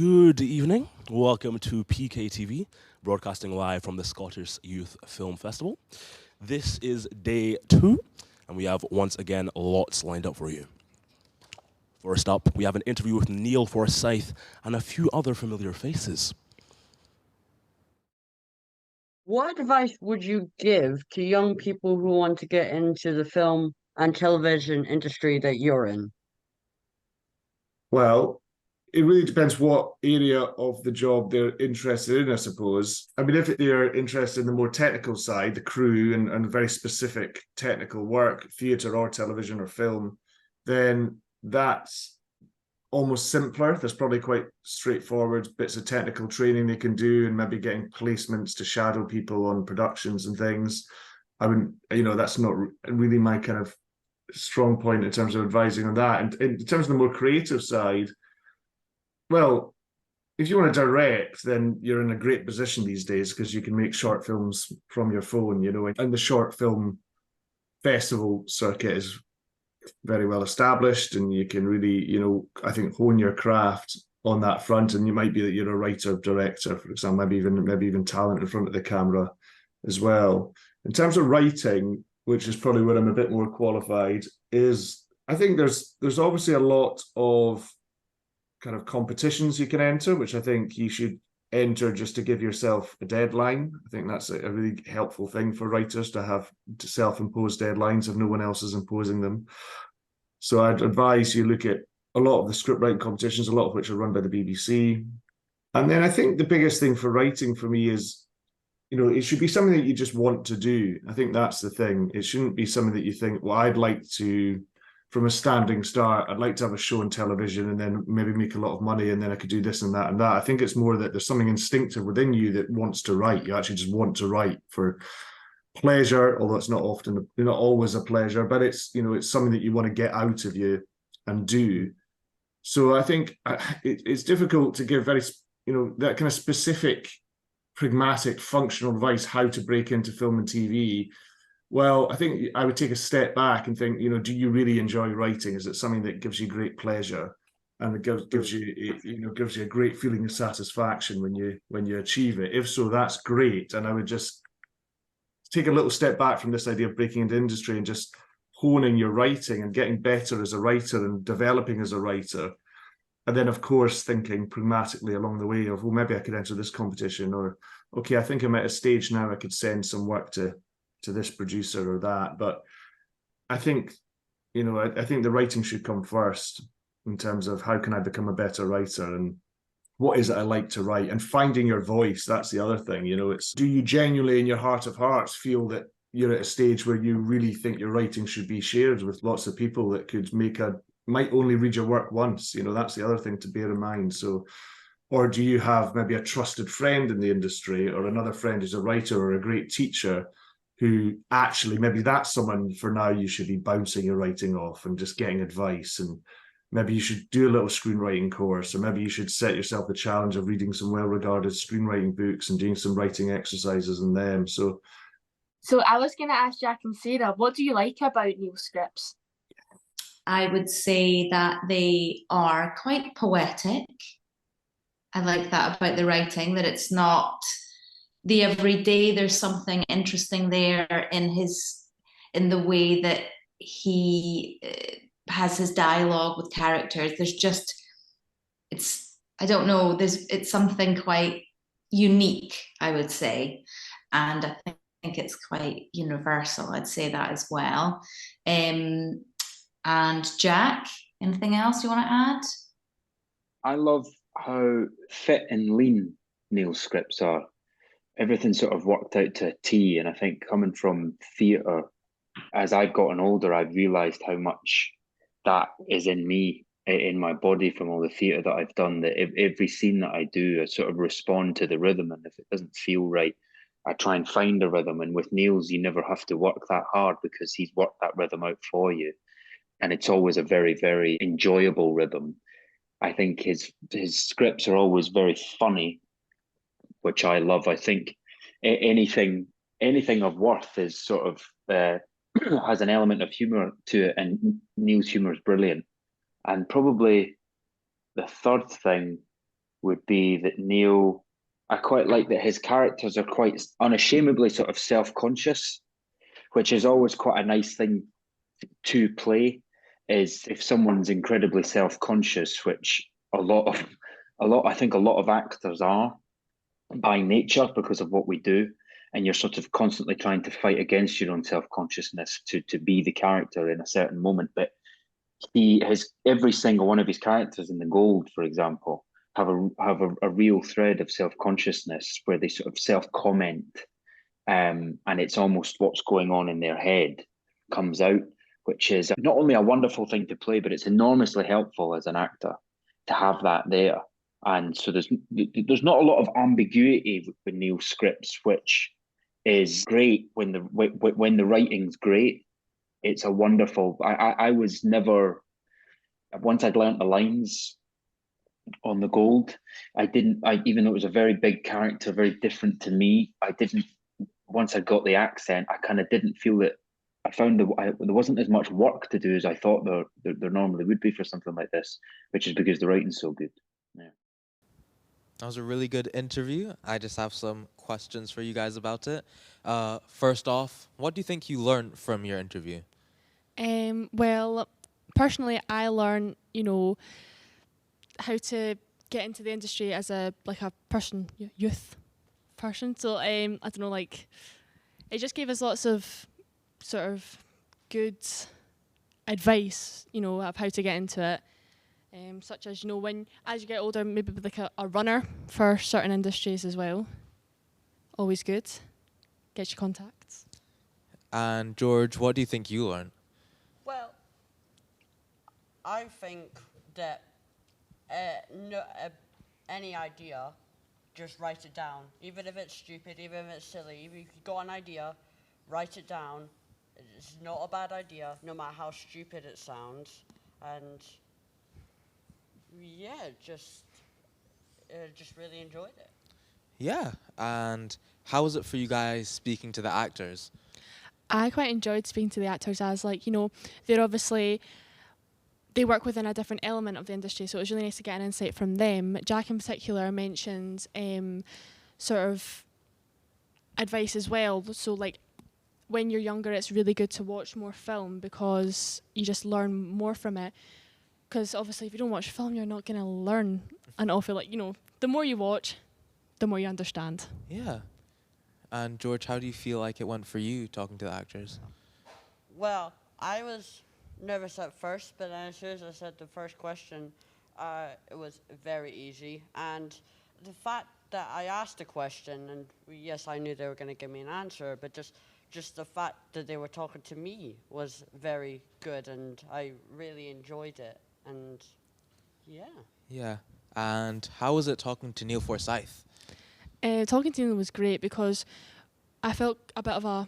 Good evening. Welcome to PKTV, broadcasting live from the Scottish Youth Film Festival. This is day 2, and we have once again lots lined up for you. First up, we have an interview with Neil Forsyth and a few other familiar faces. What advice would you give to young people who want to get into the film and television industry that you're in? Well, it really depends what area of the job they're interested in, I suppose. I mean, if they're interested in the more technical side, the crew and very specific technical work, theatre or television or film, then that's almost simpler. There's probably quite straightforward bits of technical training they can do and maybe getting placements to shadow people on productions and things. I wouldn't, that's not really my kind of strong point in terms of advising on that. And in terms of the more creative side, well, if you want to direct, then you're in a great position these days because you can make short films from your phone, and the short film festival circuit is very well established, and you can really, I think, hone your craft on that front. And you might be that you're a writer, director, for example, maybe even talent in front of the camera as well. In terms of writing, which is probably where I'm a bit more qualified, is I think there's obviously a lot of kind of competitions you can enter, which I think you should enter just to give yourself a deadline. I think that's a really helpful thing for writers to have self-imposed deadlines if no one else is imposing them. So I'd advise you look at a lot of the script writing competitions, a lot of which are run by the BBC. And then I think the biggest thing for writing for me is, it should be something that you just want to do. I think that's the thing. It shouldn't be something that you think, well, I'd like to, from a standing start, I'd like to have a show on television and then maybe make a lot of money and then I could do this and that and that. I think it's more that there's something instinctive within you that wants to write. You actually just want to write for pleasure, although it's not always a pleasure, but it's, it's something that you want to get out of you and do. So I think it's difficult to give very, that kind of specific, pragmatic, functional advice how to break into film and TV. Well, I think I would take a step back and think, do you really enjoy writing? Is it something that gives you great pleasure and it gives you a great feeling of satisfaction when you achieve it? If so, that's great. And I would just take a little step back from this idea of breaking into industry and just honing your writing and getting better as a writer and developing as a writer. And then, of course, thinking pragmatically along the way of, well, maybe I could enter this competition, or, okay, I think I'm at a stage now I could send some work to this producer or that. But I think, I think the writing should come first in terms of how can I become a better writer and what is it I like to write, and finding your voice. That's the other thing. It's, do you genuinely in your heart of hearts feel that you're at a stage where you really think your writing should be shared with lots of people that could might only read your work once? That's the other thing to bear in mind. So, or do you have maybe a trusted friend in the industry or another friend who's a writer or a great teacher who actually, maybe that's someone for now you should be bouncing your writing off and just getting advice. And maybe you should do a little screenwriting course, or maybe you should set yourself the challenge of reading some well-regarded screenwriting books and doing some writing exercises in them. So I was going to ask Jack and Sarah, what do you like about Neil's scripts? I would say that they are quite poetic. I like that about the writing, that it's not the everyday. There's something interesting there in the way that he has his dialogue with characters. There's just, it's something quite unique, I would say. And I think it's quite universal. I'd say that as well. And Jack, anything else you want to add? I love how fit and lean Neil's scripts are. Everything sort of worked out to a T. And I think coming from theatre, as I've gotten older, I've realised how much that is in me, in my body from all the theatre that I've done, that every scene that I do, I sort of respond to the rhythm. And if it doesn't feel right, I try and find a rhythm. And with Neil's, you never have to work that hard because he's worked that rhythm out for you. And it's always a very, very enjoyable rhythm. I think his scripts are always very funny, which I love. I think anything of worth is sort of has an element of humour to it, and Neil's humour is brilliant. And probably the third thing would be that Neil, I quite like that his characters are quite unashamedly sort of self-conscious, which is always quite a nice thing to play. Is if someone's incredibly self-conscious, which I think a lot of actors are by nature because of what we do, and you're sort of constantly trying to fight against your own self-consciousness to be the character in a certain moment. But every single one of his characters in The Gold, for example, have a real thread of self-consciousness where they sort of self-comment, and it's almost what's going on in their head comes out, which is not only a wonderful thing to play, but it's enormously helpful as an actor to have that there. And so there's not a lot of ambiguity with Neil's scripts, which is great when the writing's great. It's a wonderful. I was never, once I'd learnt the lines on The Gold, even though it was a very big character, very different to me, once I got the accent, I kind of didn't feel that. I found there wasn't as much work to do as I thought there normally would be for something like this, which is because the writing's so good. Yeah. That was a really good interview. I just have some questions for you guys about it. First off, what do you think you learned from your interview? Well, personally, I learned, how to get into the industry as a youth person. So I don't know, it just gave us lots of sort of good advice, of how to get into it. Such as, when as you get older, maybe be a runner for certain industries as well. Always good. Get your contacts. And George, what do you think you learned? Well, I think that any idea, just write it down. Even if it's stupid, even if it's silly, if you got an idea, write it down. It's not a bad idea, no matter how stupid it sounds. And yeah, just really enjoyed it. Yeah, and how was it for you guys speaking to the actors? I quite enjoyed speaking to the actors as, they're obviously, they work within a different element of the industry, so it was really nice to get an insight from them. Jack in particular mentioned sort of advice as well. So, when you're younger, it's really good to watch more film because you just learn more from it. Because obviously, if you don't watch film, you're not going to learn an awful lot. The more you watch, the more you understand. Yeah. And George, how do you feel like it went for you talking to the actors? Well, I was nervous at first, but then as soon as I said the first question, it was very easy. And the fact that I asked a question, and yes, I knew they were going to give me an answer, but just the fact that they were talking to me was very good, and I really enjoyed it. And yeah. Yeah. And how was it talking to Neil Forsyth? Talking to Neil was great because I felt a bit of a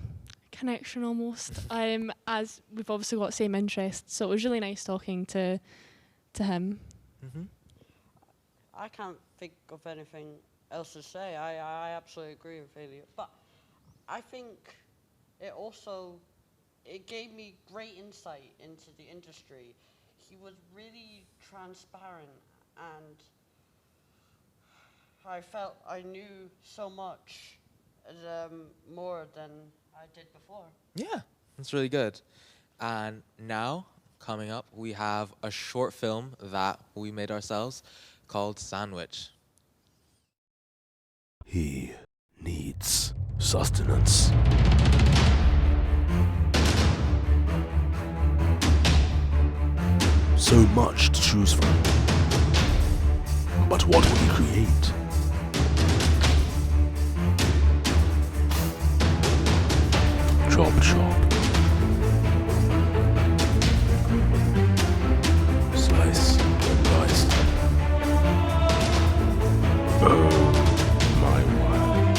connection almost, as we've obviously got same interests, so it was really nice talking to him. Mm-hmm. I can't think of anything else to say. I absolutely agree with Elliot, but I think it gave me great insight into the industry. He was really transparent, and I felt I knew so much more than I did before. Yeah, that's really good. And now, coming up, we have a short film that we made ourselves called Sandwich. He needs sustenance. So much to choose from. But what will he create? Chop chop. Slice and dice. Oh my word.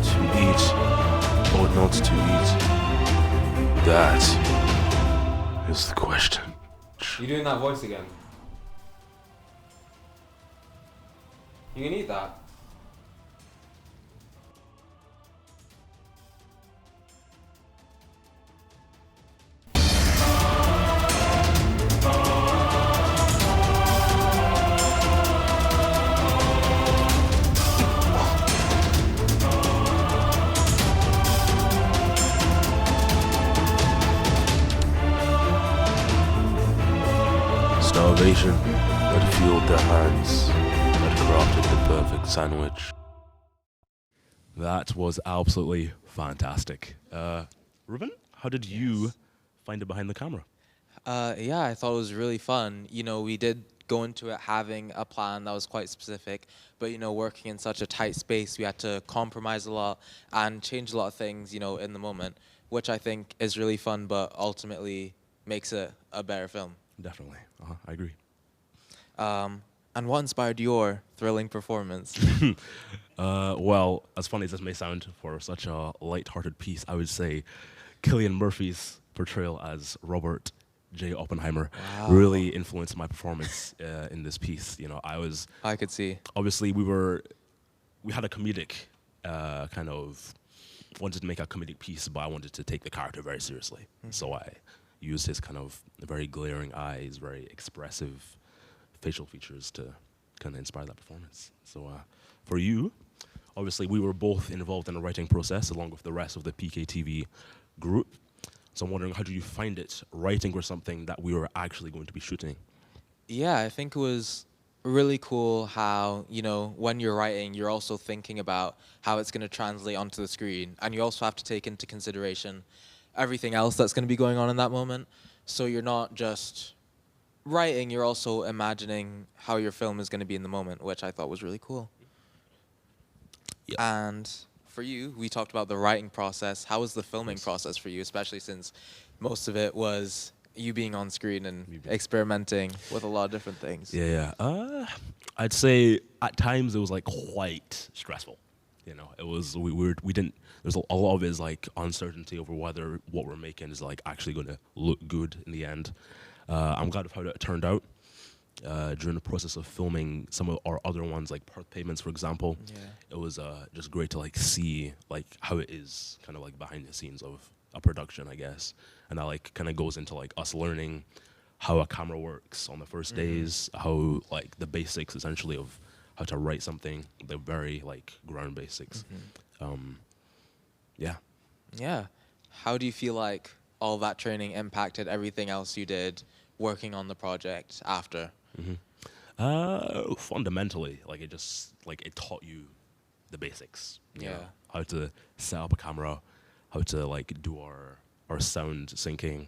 To eat or not to eat? That is the question. You doing that voice again? You can eat that. innovation that fueled their hands, that crafted the perfect sandwich. That was absolutely fantastic. Ruben, how did you find it behind the camera? Yeah, I thought it was really fun. We did go into it having a plan that was quite specific, but working in such a tight space, we had to compromise a lot and change a lot of things, in the moment, which I think is really fun, but ultimately makes it a better film. Definitely. I agree. And what inspired your thrilling performance? Well, as funny as this may sound for such a light-hearted piece, I would say Cillian Murphy's portrayal as Robert J. Oppenheimer really influenced my performance in this piece. I could see. Obviously, we had a comedic kind of wanted to make a comedic piece, but I wanted to take the character very seriously. So I used his kind of very glaring eyes, very expressive facial features to kind of inspire that performance. So for you, obviously, we were both involved in the writing process along with the rest of the PKTV group. So I'm wondering, how did you find it writing for something that we were actually going to be shooting? Yeah, I think it was really cool how, when you're writing, you're also thinking about how it's going to translate onto the screen. And you also have to take into consideration everything else that's going to be going on in that moment. So you're not just writing, you're also imagining how your film is going to be in the moment, which I thought was really cool. Yep. And for you, we talked about the writing process. How was the filming process for you, especially since most of it was you being on screen and experimenting with a lot of different things? Yeah. I'd say at times it was like quite stressful. It was we didn't. There's a lot of it is like uncertainty over whether what we're making is like actually going to look good in the end. I'm glad of how it turned out. During the process of filming some of our other ones, like Perth Pavements, for example, it was just great to like see like how it is kind of like behind the scenes of a production, I guess, and that like kind of goes into like us learning how a camera works on the first days, how like the basics essentially of how to write something, the very like ground basics. Yeah. How do you feel like all that training impacted everything else you did working on the project after? Fundamentally, like it just like it taught you the basics. You Yeah. know, how to set up a camera, how to like do our sound syncing,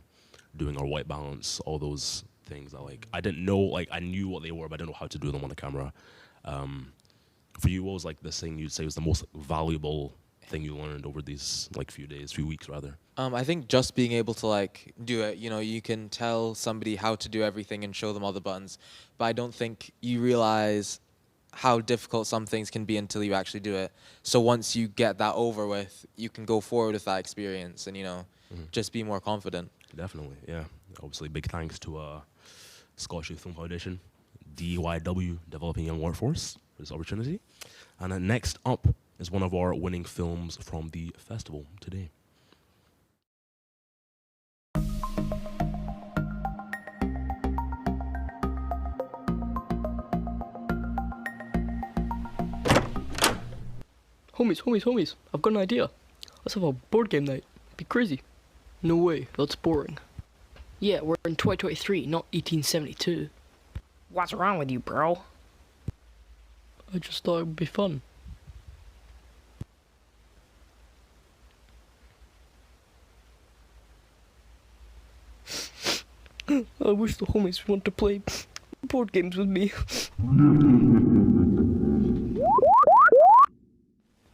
doing our white balance, all those things that like I didn't know. Like I knew what they were, but I didn't know how to do them on the camera. For you, what was like the thing you'd say was the most valuable thing you learned over these like few weeks rather? I think just being able to like do it, you can tell somebody how to do everything and show them all the buttons, but I don't think you realize how difficult some things can be until you actually do it. So once you get that over with, you can go forward with that experience and, just be more confident. Definitely, yeah. Obviously, big thanks to Scottish Youth Film Foundation, DYW, Developing Young Workforce, for this opportunity. And next up is one of our winning films from the festival today. Homies, I've got an idea. Let's have a board game night. Be crazy. No way, that's boring. Yeah, we're in 2023, not 1872. What's wrong with you, bro? I just thought it would be fun. I wish the homies want to play board games with me.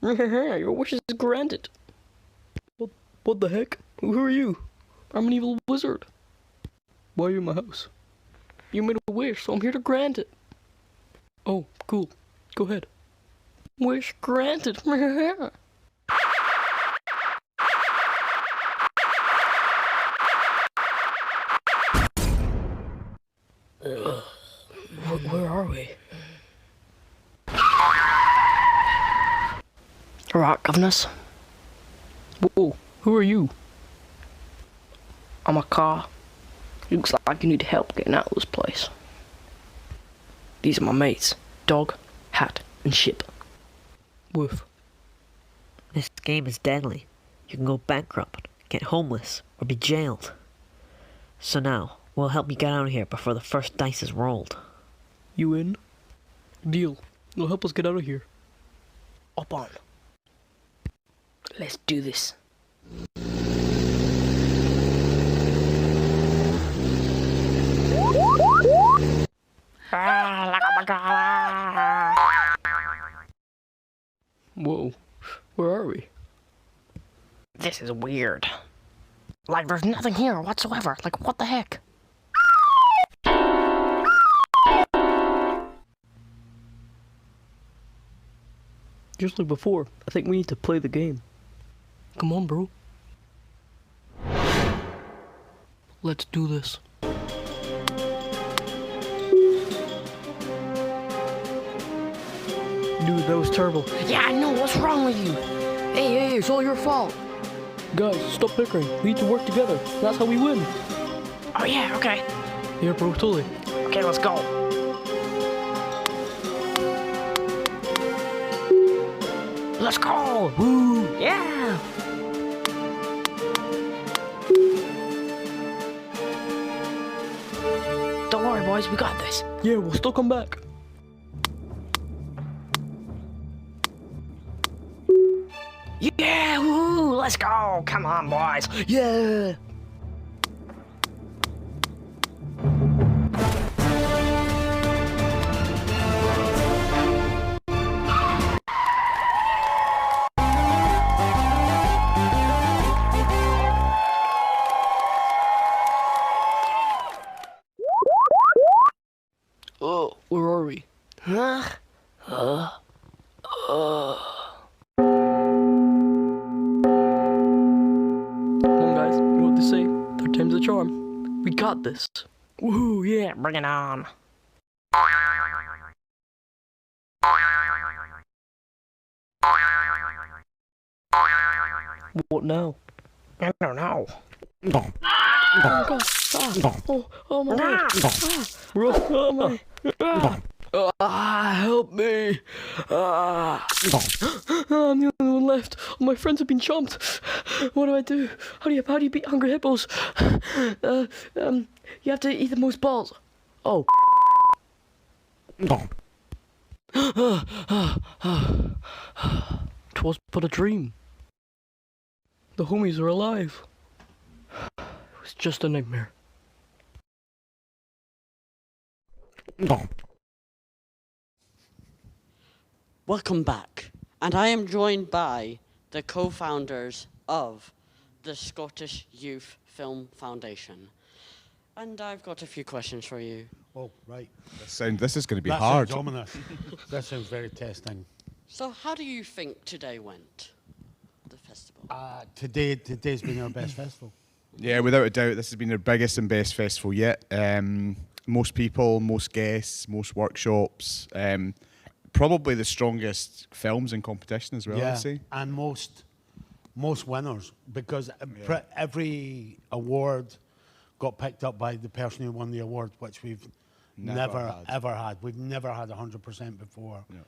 Your wish is granted. What the heck? Who are you? I'm an evil wizard. Why are you in my house? You made a wish, so I'm here to grant it. Oh, cool. Go ahead. Wish granted. Where are we? Alright, governors. Whoa, who are you? I'm a car. Looks like you need help getting out of this place. These are my mates. Dog, Hat, and Ship. Woof. This game is deadly. You can go bankrupt, get homeless, or be jailed. So now, We'll help you get out of here before the first dice is rolled. You in? Deal. It'll help us get out of here. Up on. Let's do this. Whoa. Where are we? This is weird. Like, there's nothing here whatsoever. Like, what the heck? Just like before, I think we need to play the game. Come on, bro. Let's do this. Dude, that was terrible. Yeah, I know. What's wrong with you? Hey, it's all your fault. Guys, stop bickering. We need to work together. That's how we win. Oh, yeah, okay. Yeah, bro, totally. Okay, let's go. Let's go! Woo! Yeah! Don't worry, boys. We got this. Yeah, we'll still come back. Yeah! Woo! Let's go! Come on, boys. Yeah! Oh, where are we? Huh? Come on, guys. You know what they say. Third time's a charm. We got this. Woohoo! Yeah, bring it on. What now? I don't know. Oh my god. Oh my god. Bro, oh my. Help me. I'm the only one left. All my friends have been chomped. What do I do? How do you beat hungry hippos? You have to eat the most balls. Oh. Twas but a dream. The homies are alive. It was just a nightmare. Welcome back, and I am joined by the co-founders of the Scottish Youth Film Foundation. And I've got a few questions for you. Oh, right. This is going to be That hard. sounds ominous. That sounds very testing. So how do you think today went, the festival? Today's been our best festival. Yeah, without a doubt, this has been our biggest and best festival yet. Most people, most guests, most workshops. Probably the strongest films in competition as well, Yeah, I'd say. and most winners, because every award got picked up by the person who won the award, which we've never ever had. We've never had 100% before. Yeah.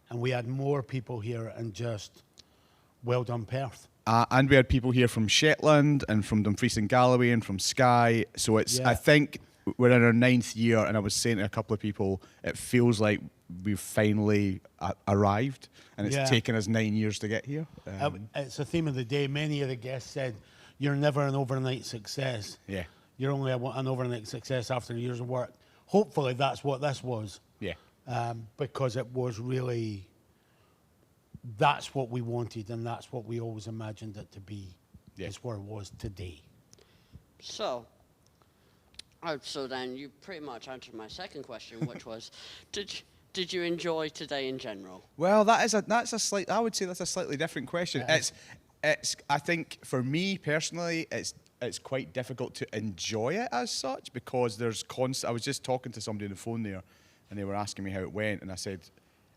And we had more people here, and just well done, Perth. And we had people here from Shetland and from Dumfries and Galloway and from Skye. So it's, Yeah. I think we're in our 9th year, and I was saying to a couple of people, it feels like we've finally arrived, and it's Yeah. taken us 9 years to get here. It's a theme of the day. Many of the guests said, "You're never an overnight success. Yeah. You're only an overnight success after years of work." Hopefully, that's what this was. Yeah. Because it was really, that's what we wanted, and that's what we always imagined it to be. Yeah. Is where it was today. So then you pretty much answered my second question, which was, did you enjoy today in general? Well, I would say that's a slightly different question. It's I think for me personally, it's quite difficult to enjoy it as such, because there's I was just talking to somebody on the phone there, and they were asking me how it went, and I said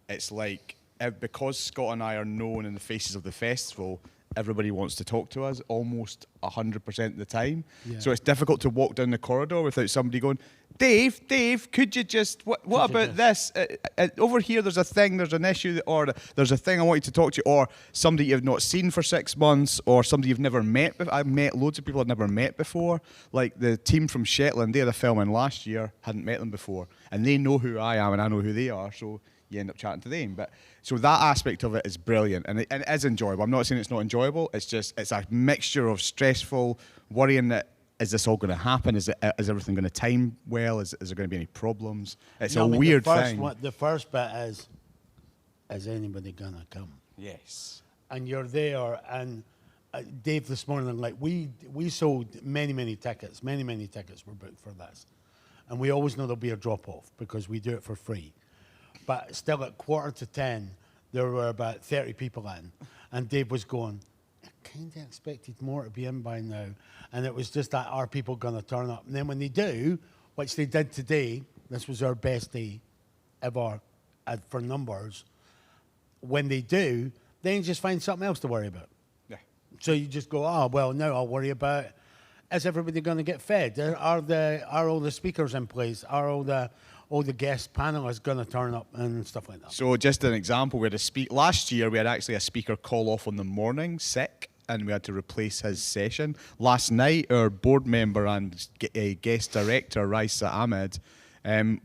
it's like, because Scott and I are known in the faces of the festival, everybody wants to talk to us almost 100% of the time. Yeah. So it's difficult to walk down the corridor without somebody going, Dave, could you just, what about this? Over here, there's a thing, there's an issue, or there's a thing I want you to talk to you, or somebody you've not seen for 6 months, or somebody you've never met before. I've met loads of people I've never met before. Like the team from Shetland, they had a film in last year, hadn't met them before, and they know who I am and I know who they are, so you end up chatting to them. But so that aspect of it is brilliant, and it is enjoyable. I'm not saying it's not enjoyable, it's a mixture of stressful, worrying that, is this all going to happen? Is everything going to time well? Is there going to be any problems? It's a weird thing. The first bit is anybody going to come? Yes. And you're there, and Dave this morning, like we sold many tickets. Many tickets were booked for this. And we always know there'll be a drop-off because we do it for free. But still at 9:45, there were about 30 people in. And Dave was going, kind of expected more to be in by now. And it was just that, are people going to turn up? And then when they do, which they did today, this was our best day ever for numbers. When they do, then you just find something else to worry about. Yeah. So you just go, oh, well, now I'll worry about, is everybody going to get fed? Are all the speakers in place? Are all the guest panelists going to turn up and stuff like that? So just an example, last year we had actually a speaker call off on the morning, sick, and we had to replace his session. Last night, our board member and guest director, Raisa Ahmed,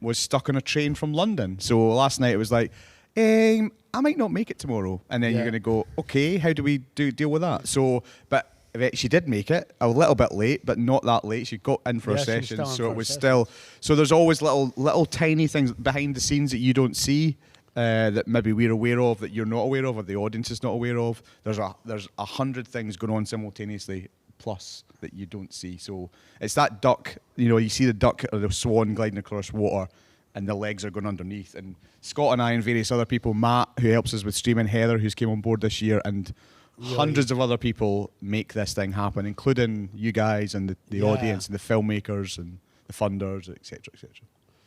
was stuck on a train from London. So last night it was like, I might not make it tomorrow. And then you're going to go, okay, how do we deal with that? So, but she did make it a little bit late, but not that late. She got in for a session, so it was still. So there's always little tiny things behind the scenes that you don't see, that maybe we're aware of, that you're not aware of, or the audience is not aware of. There's 100 things going on simultaneously, plus that you don't see. So it's that duck. You see the duck or the swan gliding across water, and the legs are going underneath. And Scott and I and various other people, Matt, who helps us with streaming, Heather, who's came on board this year, and hundreds of other people make this thing happen, including you guys and the audience and the filmmakers and the funders, etc., etc.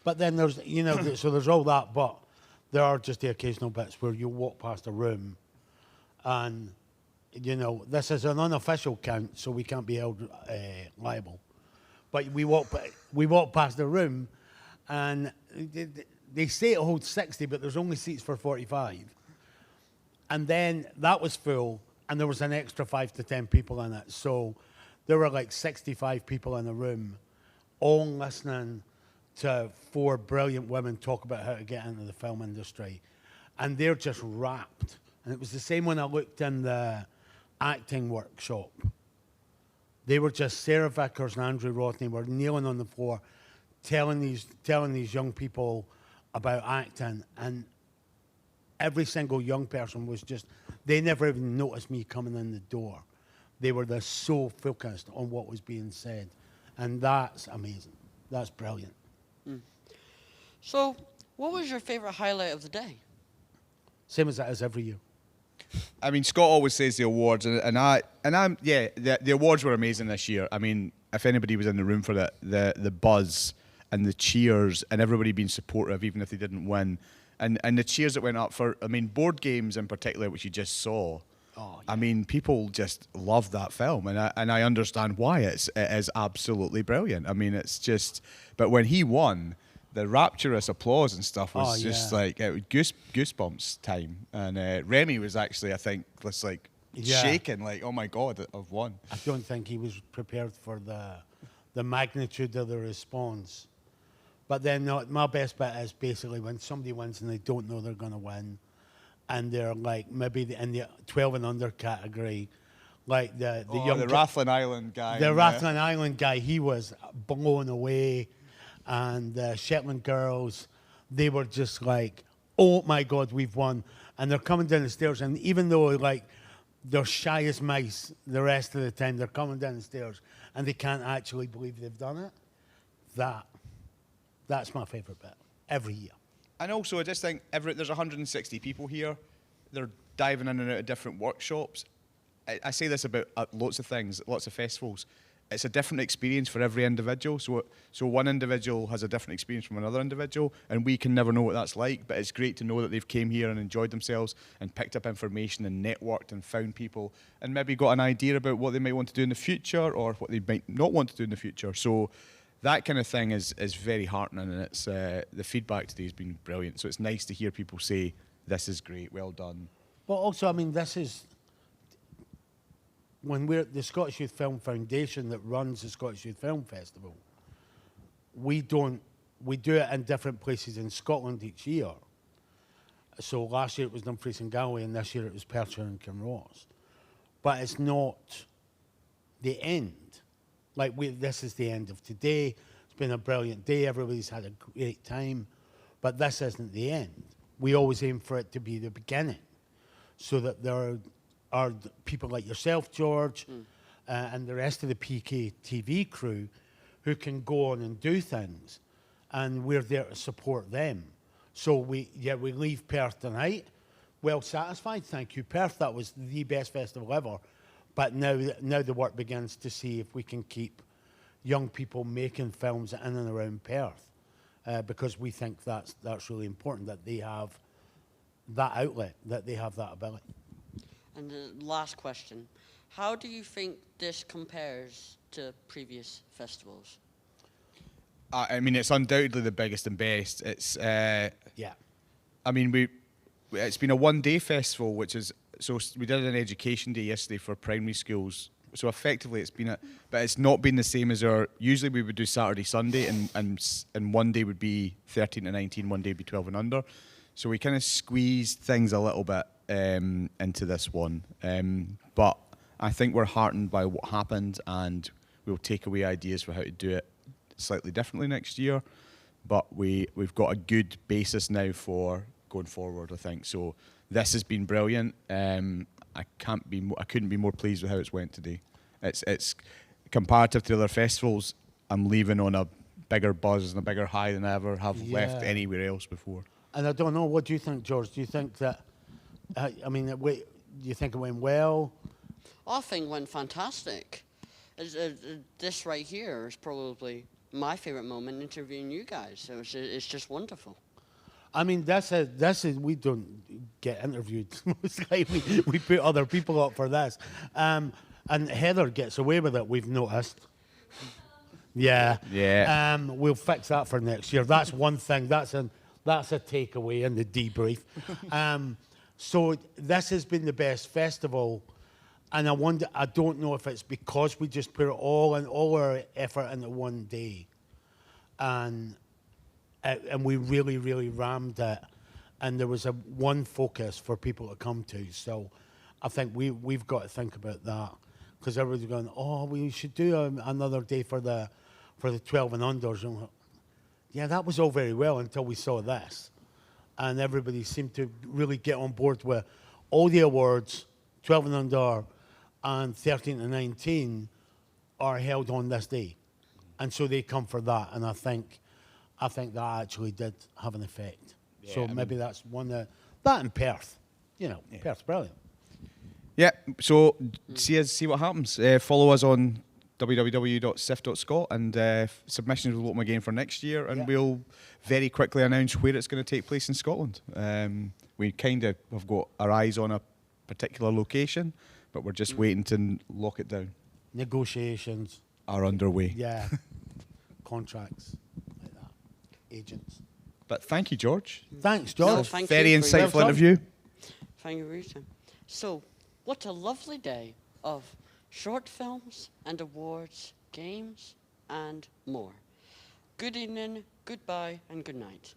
But then there's, so there's all that, but there are just the occasional bits where you walk past a room and, this is an unofficial count, so we can't be held liable. But we walk past a room and they say it holds 60, but there's only seats for 45. And then that was full, and there was an extra 5 to 10 people in it. So there were like 65 people in the room, all listening to 4 brilliant women talk about how to get into the film industry. And they're just rapt. And it was the same when I looked in the acting workshop. They were just, Sara Vickers and Andrew Rodney were kneeling on the floor, telling these young people about acting. And every single young person was just, they never even noticed me coming in the door. They were just so focused on what was being said. And that's amazing. That's brilliant. So, what was your favorite highlight of the day? Same as it is every year. I mean, Scott always says the awards, the awards were amazing this year. I mean, if anybody was in the room for the buzz and the cheers and everybody being supportive, even if they didn't win, and the cheers that went up for, I mean, board games in particular, which you just saw. Oh, yeah. I mean, people just love that film, and I understand why. It is absolutely brilliant. I mean, it's just, but when he won, the rapturous applause and stuff was just like, it was goosebumps time. And Remy was actually, I think, just like shaking, like, oh my God, I've won. I don't think he was prepared for the magnitude of the response. But then my best bet is basically when somebody wins and they don't know they're going to win, and they're like maybe in the 12 and under category, like the Rathlin Island guy. The Rathlin Island guy, he was blown away. And the Shetland girls, they were just like, oh my God, we've won. And they're coming down the stairs, and even though like they're shy as mice the rest of the time, they're coming down the stairs and they can't actually believe they've done it. That's my favourite bit every year. And also, I just think there's 160 people here. They're diving in and out of different workshops. I say this about lots of things, lots of festivals. It's a different experience for every individual. So one individual has a different experience from another individual, and we can never know what that's like. But it's great to know that they've came here and enjoyed themselves and picked up information and networked and found people and maybe got an idea about what they might want to do in the future or what they might not want to do in the future. So that kind of thing is very heartening, and it's the feedback today has been brilliant. So it's nice to hear people say, "This is great, well done." But also, I mean, this is when we're the Scottish Youth Film Foundation that runs the Scottish Youth Film Festival. We do it in different places in Scotland each year. So last year it was Dumfries and Galloway, and this year it was Perthshire and Kinross. But it's not the end. Like, this is the end of today. It's been a brilliant day. Everybody's had a great time. But this isn't the end. We always aim for it to be the beginning, so that there are people like yourself, George, and the rest of the PKTV crew who can go on and do things, and we're there to support them. So we leave Perth tonight well satisfied. Thank you, Perth. That was the best festival ever. But now the work begins to see if we can keep young people making films in and around Perth, because we think that's really important, that they have that outlet, that they have that ability. And the last question, how do you think this compares to previous festivals? I mean, it's undoubtedly the biggest and best. It's yeah. I mean, it's been a one-day festival, which is we did an education day yesterday for primary schools. So effectively, but it's not been the same as usually we would do Saturday, Sunday, and one day would be 13 to 19, one day would be 12 and under. So we kind of squeezed things a little bit into this one. But I think we're heartened by what happened, and we'll take away ideas for how to do it slightly differently next year. But we've got a good basis now for going forward, I think. So this has been brilliant. I couldn't be more pleased with how it's went today. It's comparative to other festivals, I'm leaving on a bigger buzz and a bigger high than I ever have left anywhere else before. And I don't know, what do you think, George? Do you think that, do you think it went well? I think it went fantastic. This right here is probably my favourite moment interviewing you guys. It's just wonderful. I mean, this is we don't get interviewed most likely. We put other people up for this. And Heather gets away with it, we've noticed. Yeah. Yeah. We'll fix that for next year. That's one thing. That's a takeaway in the debrief. So this has been the best festival, and I don't know if it's because we just put all our effort into one day, and we really, really rammed it, and there was one focus for people to come to. So I think we've got to think about that, because everybody's going, oh, we should do another day for the 12 and unders. And yeah, that was all very well until we saw this, and everybody seemed to really get on board with all the awards. 12 and under and 13 to 19 are held on this day, and so they come for that. And I think that actually did have an effect. Yeah, so maybe that's one that in Perth, Perth's brilliant. Yeah, so see what happens. Follow us on www.syff.scot, and submissions will open again for next year, and we'll very quickly announce where it's going to take place in Scotland. We kind of have got our eyes on a particular location, but we're just waiting to lock it down. Negotiations are underway. Yeah, contracts. Agents. But thank you, George. Thanks, George. No, thank very you insightful interview. Thank you, Rita. So, what a lovely day of short films and awards, games, and more. Good evening, goodbye, and good night.